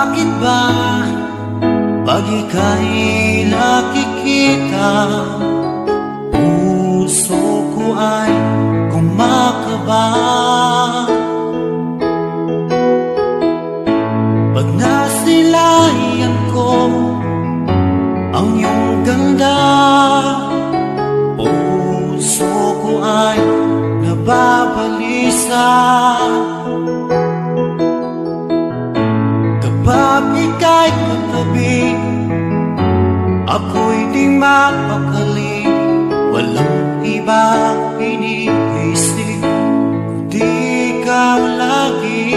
Bakit ba pag ika'y nakikita, puso ko ay kumakaba? Pag nasilayan ko ang iyong ganda, puso ko ay nababalisa. Kapag ika'y katabi, ako'y di mapakali. Walang ibang iniisip, kundi ikaw lagi.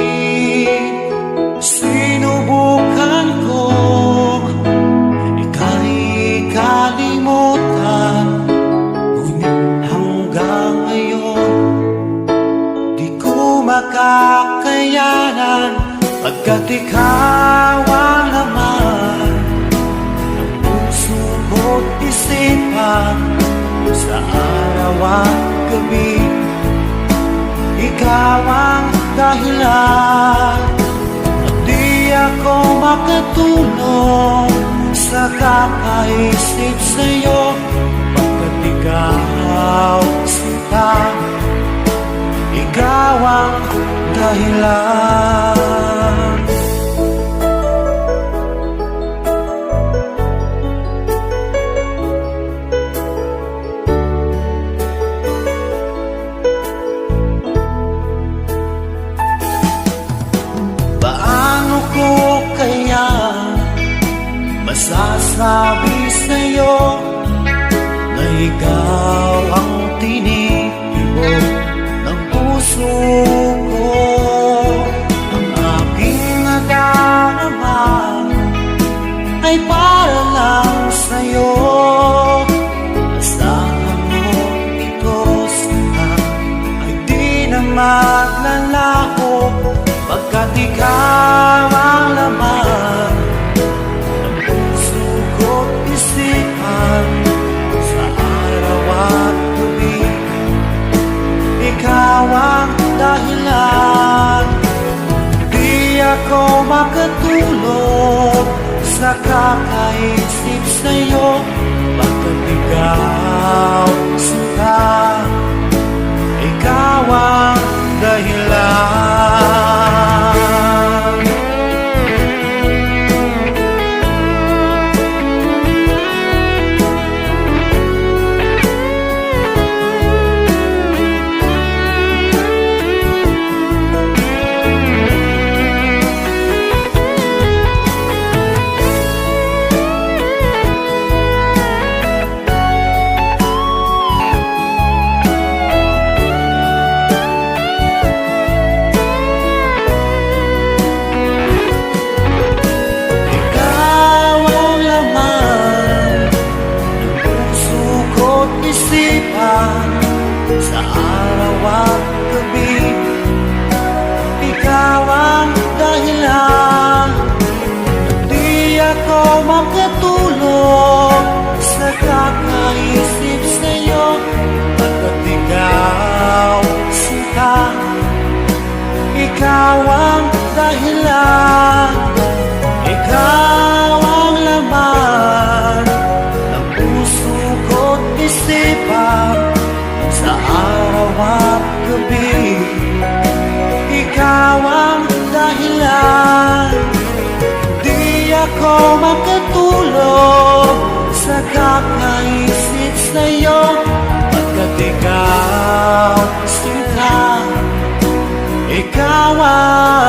Sinubukan ko ika'y kalimutan, ngunit hanggang ngayon di ko makakayanan. Pagkat ikaw ang laman ng puso ko't isipan, sa araw at gabi, ikaw ang dahilan. At di ako makatulog sa kakaisip sa'yo, pagkat ikaw sinta, ikaw ang dahilan. Paano ko kaya masasabi sa'yo na ikaw ang tinitibok ng puso ko? Ang aking nadarama ay para lang sa'yo. Asahan mo ito sana ay di na maglalaho, pagkat ikaw ang laman ng puso ko't isipan, sa araw at gabi, ikaw ang dahilan. Di ako makatulog sa kakaisip sa'yo, pagkat ikaw sinta, ikaw ang dahilan. Sa araw at gabi, ikaw ang dahilan. Di ako makatulog sa kakaisip sa'yo, pagkat ikaw sinta, ikaw ang dahilan. Ikaw ang laman ng puso ko't isipan, sa araw at gabi, ikaw ang dahilan. Di ako makatulog sa kakaisip sa'yo, pagkat ikaw sinta, ikaw ang